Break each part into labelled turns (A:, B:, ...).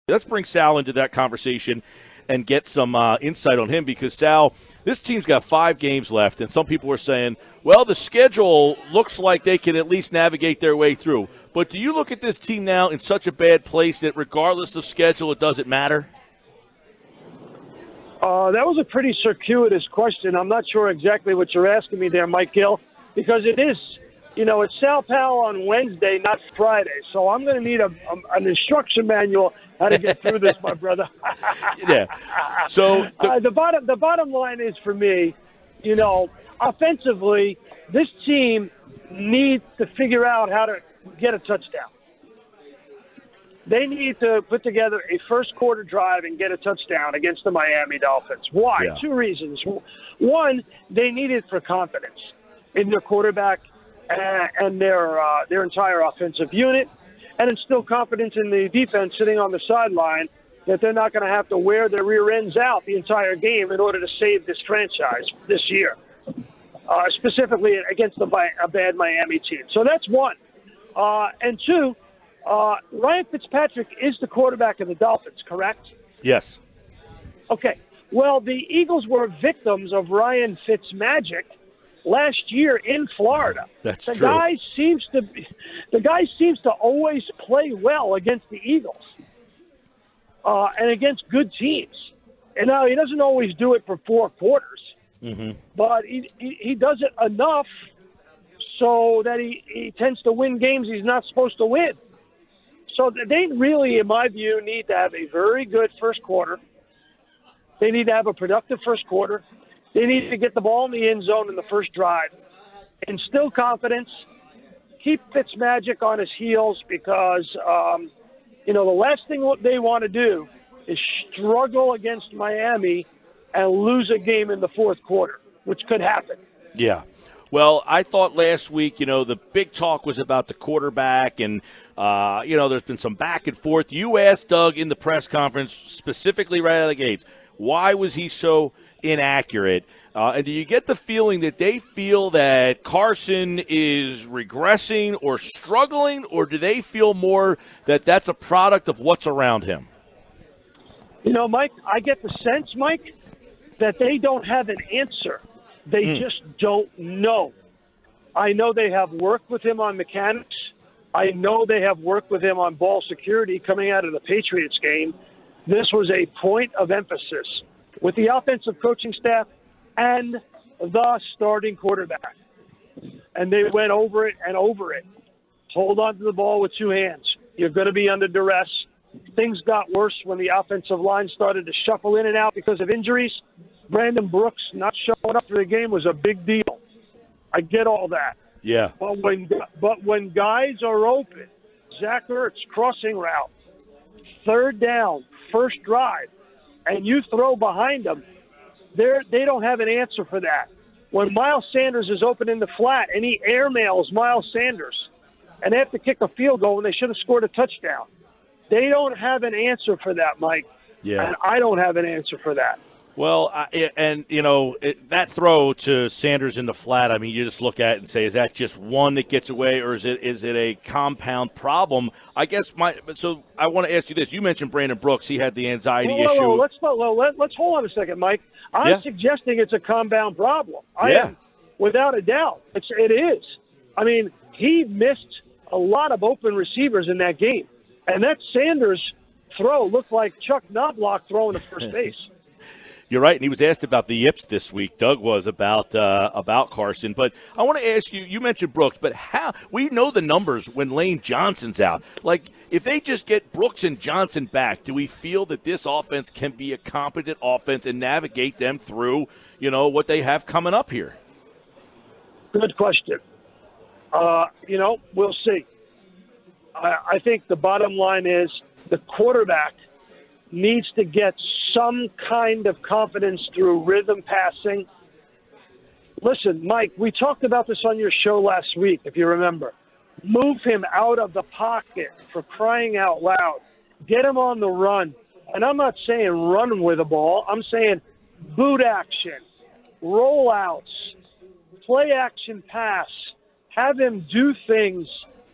A: Let's bring Sal into that conversation and get some insight on him because, Sal, this team's got 5 games left, and some people are saying, well, the schedule looks like they can at least navigate their way through. But do you look at this team now in such a bad place that regardless of schedule, it doesn't matter?
B: That was a pretty circuitous question. I'm not sure exactly what you're asking me there, Mike Gill, because it is, it's Sal Pal on Wednesday, not Friday. So I'm going to need an instruction manual how to get through this, my brother.
A: Yeah. So
B: the bottom line is for me, offensively, this team needs to figure out how to get a touchdown. They need to put together a first quarter drive and get a touchdown against the Miami Dolphins. Why?
A: Yeah.
B: 2 reasons. One, they need it for confidence in their quarterback and their entire offensive unit, and instill confidence in the defense sitting on the sideline that they're not going to have to wear their rear ends out the entire game in order to save this franchise this year, specifically against a bad Miami team. So that's one. And two, Ryan Fitzpatrick is the quarterback of the Dolphins, correct?
A: Yes.
B: Okay. Well, the Eagles were victims of Ryan Fitzmagic last year in Florida.
A: That's
B: true. The guy seems to always play well against the Eagles and against good teams. And now he doesn't always do it for 4 quarters, but he does it enough so that he tends to win games he's not supposed to win. So they really, in my view, need to have a very good first quarter. They need to have a productive first quarter. They need to get the ball in the end zone in the first drive. Instill confidence. Keep Fitzmagic on his heels because, the last thing they want to do is struggle against Miami and lose a game in the fourth quarter, which could happen.
A: Yeah. Well, I thought last week, the big talk was about the quarterback and, there's been some back and forth. You asked Doug in the press conference, specifically right out of the gate, why was he so inaccurate? And do you get the feeling that they feel that Carson is regressing or struggling, or do they feel more that that's a product of what's around him?
B: Mike, I get the sense, Mike, that they don't have an answer. They just don't know. I know they have worked with him on mechanics. I know they have worked with him on ball security coming out of the Patriots game. This was a point of emphasis with the offensive coaching staff and the starting quarterback. And they went over it and over it. Hold on to the ball with 2 hands. You're going to be under duress. Things got worse when the offensive line started to shuffle in and out because of injuries. Brandon Brooks not showing up for the game was a big deal. I get all that.
A: Yeah.
B: But when guys are open, Zach Ertz crossing route, 3rd down, first drive, and you throw behind them, they don't have an answer for that. When Miles Sanders is open in the flat and he airmails Miles Sanders, and they have to kick a field goal when they should have scored a touchdown, they don't have an answer for that, Mike.
A: Yeah.
B: And I don't have an answer for that.
A: Well, that throw to Sanders in the flat, I mean, you just look at it and say, is that just one that gets away, or is it a compound problem? I guess so I want to ask you this. You mentioned Brandon Brooks. He had the anxiety issue.
B: Let's hold on a second, Mike. I'm suggesting it's a compound problem. I am, without a doubt. It is. I mean, he missed a lot of open receivers in that game. And that Sanders throw looked like Chuck Knobloch throwing to first base.
A: You're right, and he was asked about the yips this week. Doug was about Carson. But I want to ask you, you mentioned Brooks, but how we know the numbers when Lane Johnson's out. Like, if they just get Brooks and Johnson back, do we feel that this offense can be a competent offense and navigate them through, what they have coming up here?
B: Good question. We'll see. I think the bottom line is the quarterback needs to get some kind of confidence through rhythm passing. Listen, Mike, we talked about this on your show last week, if you remember. Move him out of the pocket, for crying out loud. Get him on the run. And I'm not saying run with the ball. I'm saying boot action, rollouts, play action pass. Have him do things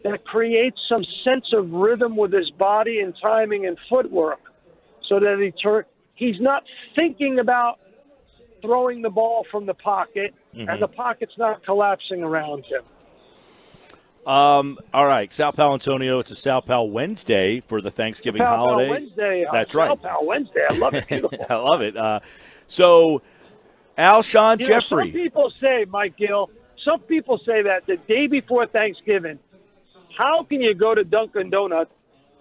B: that creates some sense of rhythm with his body and timing and footwork so that he's not thinking about throwing the ball from the pocket and the pocket's not collapsing around him.
A: All right, Sal Paolantonio. It's a Sal Pal Wednesday for the Thanksgiving holiday.
B: Wednesday.
A: That's right.
B: Sal Pal Wednesday. I love it. Beautiful.
A: I love it. So, Alshon Jeffrey.
B: Some people say, Mike Gill, that the day before Thanksgiving, how can you go to Dunkin' Donuts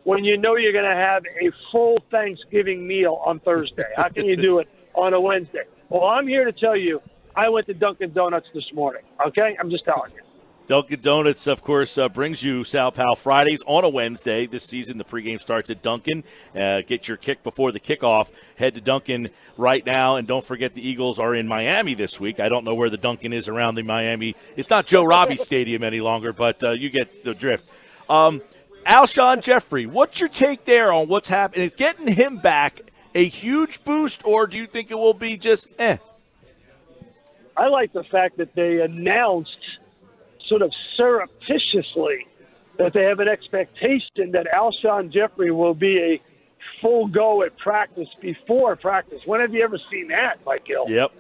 B: when you know you're going to have a full Thanksgiving meal on Thursday? How can you do it on a Wednesday? Well, I'm here to tell you, I went to Dunkin' Donuts this morning, okay? I'm just telling you.
A: Dunkin' Donuts, of course, brings you Sal Pal Fridays on a Wednesday. This season, the pregame starts at Dunkin'. Get your kick before the kickoff. Head to Dunkin' right now, and don't forget the Eagles are in Miami this week. I don't know where the Dunkin' is around the Miami. It's not Joe Robbie Stadium any longer, but you get the drift. Alshon Jeffrey, what's your take there on what's happening? Is getting him back a huge boost, or do you think it will be just eh?
B: I like the fact that they announced sort of surreptitiously that they have an expectation that Alshon Jeffrey will be a full go at practice before practice. When have you ever seen that, Mike Gill?
A: Yep.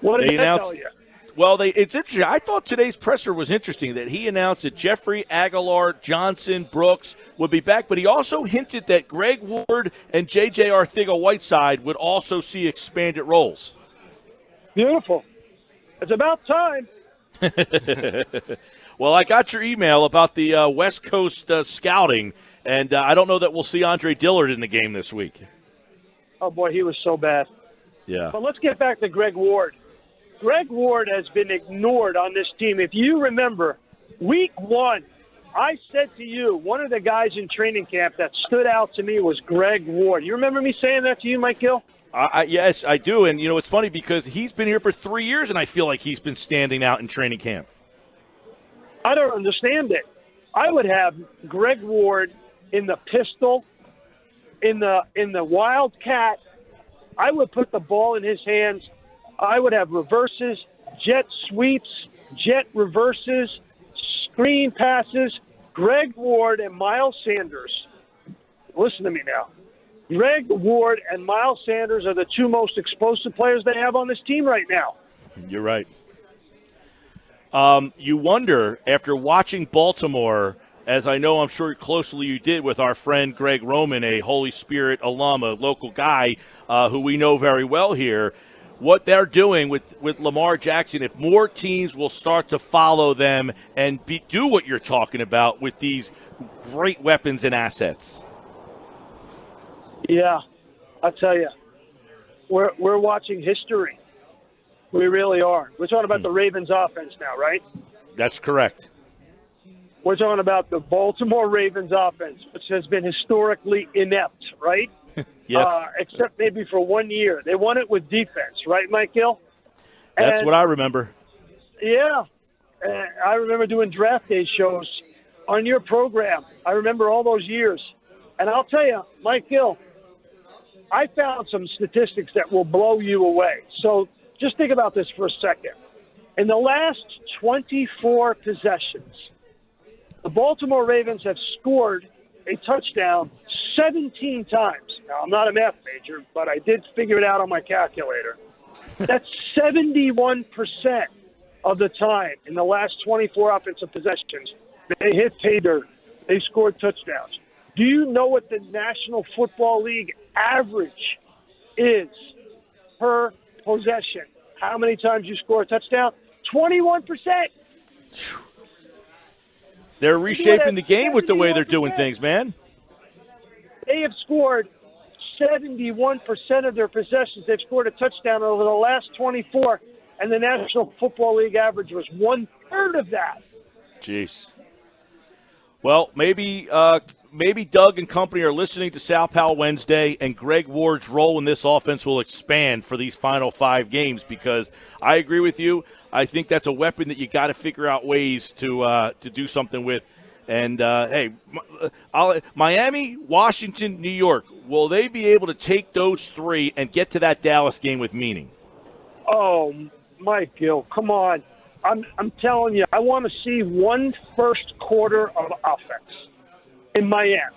B: What did that tell you?
A: Well, it's interesting. I thought today's presser was interesting that he announced that Jeffrey, Aguilar, Johnson, Brooks would be back, but he also hinted that Greg Ward and J.J. Arcega-Whiteside would also see expanded roles.
B: Beautiful. It's about time.
A: Well, I got your email about the West Coast scouting, and I don't know that we'll see Andre Dillard in the game this week.
B: Oh, boy, he was so bad.
A: Yeah.
B: But let's get back to Greg Ward. Greg Ward has been ignored on this team. If you remember, week 1, I said to you, one of the guys in training camp that stood out to me was Greg Ward. You remember me saying that to you, Mike Gill?
A: Yes, I do. And, it's funny because he's been here for 3 years, and I feel like he's been standing out in training camp.
B: I don't understand it. I would have Greg Ward in the pistol, in the Wildcat. I would put the ball in his hands. I would have reverses, jet sweeps, jet reverses, screen passes. Greg Ward and Miles Sanders. Listen to me now. Greg Ward and Miles Sanders are the two most explosive players they have on this team right now.
A: You're right. You wonder, after watching Baltimore, as I know I'm sure closely you did with our friend Greg Roman, a Holy Spirit alum, a local guy who we know very well here, what they're doing with Lamar Jackson, if more teams will start to follow them and do what you're talking about with these great weapons and assets.
B: Yeah, I'll tell you, we're watching history. We really are. We're talking about the Ravens offense now, right?
A: That's correct.
B: We're talking about the Baltimore Ravens offense, which has been historically inept, right?
A: Yes.
B: Except maybe for 1 year. They won it with defense, right, Mike Gill?
A: That's what I remember.
B: Yeah. I remember doing draft day shows on your program. I remember all those years. And I'll tell you, Mike Gill, I found some statistics that will blow you away. So just think about this for a second. In the last 24 possessions, the Baltimore Ravens have scored a touchdown 17 times. Now, I'm not a math major, but I did figure it out on my calculator. That's 71% of the time in the last 24 offensive possessions. They hit pay dirt. They scored touchdowns. Do you know what the National Football League average is per possession? How many times you score a touchdown? 21%.
A: They're reshaping the game with the way they're doing things, man.
B: They have scored 71% of their possessions. They've scored a touchdown over the last 24, and the National Football League average was 1/3 of that.
A: Jeez. Well, maybe Doug and company are listening to Sal Pal Wednesday, and Greg Ward's role in this offense will expand for these final 5 games, because I agree with you. I think that's a weapon that you got to figure out ways to do something with. And, hey, Miami, Washington, New York, will they be able to take those 3 and get to that Dallas game with meaning?
B: Oh, Mike Gill, come on. I'm telling you, I want to see one first quarter of offense in Miami.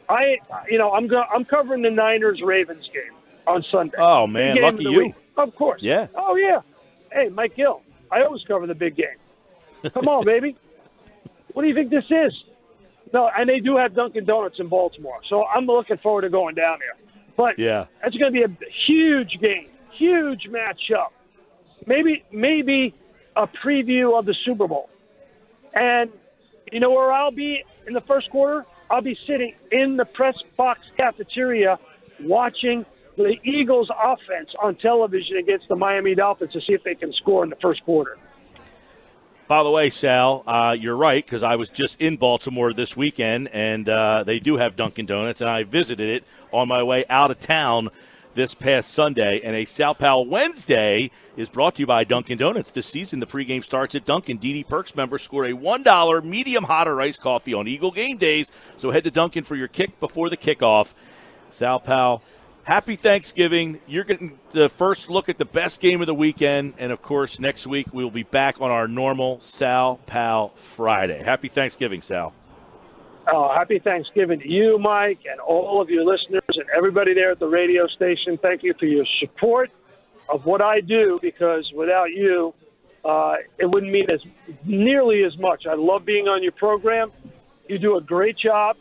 B: I'm covering the Niners-Ravens game on Sunday.
A: Oh, man,
B: Big game
A: lucky
B: of the
A: you.
B: week. Of course.
A: Yeah.
B: Oh, yeah. Hey, Mike Gill, I always cover the big game. Come on, baby. What do you think this is? No, and they do have Dunkin' Donuts in Baltimore, so I'm looking forward to going down there. But
A: yeah,
B: it's going to be a huge game, huge matchup. Maybe a preview of the Super Bowl. And you know where I'll be in the first quarter? I'll be sitting in the press box cafeteria watching the Eagles' offense on television against the Miami Dolphins to see if they can score in the first quarter.
A: By the way, Sal, you're right, because I was just in Baltimore this weekend, and they do have Dunkin' Donuts, and I visited it on my way out of town this past Sunday. And a Sal Pal Wednesday is brought to you by Dunkin' Donuts. This season, the pregame starts at Dunkin'. DD Perks members score a $1 medium hot or iced coffee on Eagle game days. So head to Dunkin' for your kick before the kickoff. Sal Pal, happy Thanksgiving. You're getting the first look at the best game of the weekend. And, of course, next week we'll be back on our normal Sal Pal Friday. Happy Thanksgiving, Sal.
B: Oh, happy Thanksgiving to you, Mike, and all of your listeners and everybody there at the radio station. Thank you for your support of what I do, because without you, it wouldn't mean nearly as much. I love being on your program. You do a great job,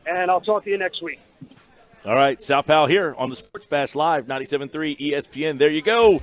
B: and I'll talk to you next week.
A: All right, Sal Pal here on the Sports Bash Live, 97.3 ESPN. There you go.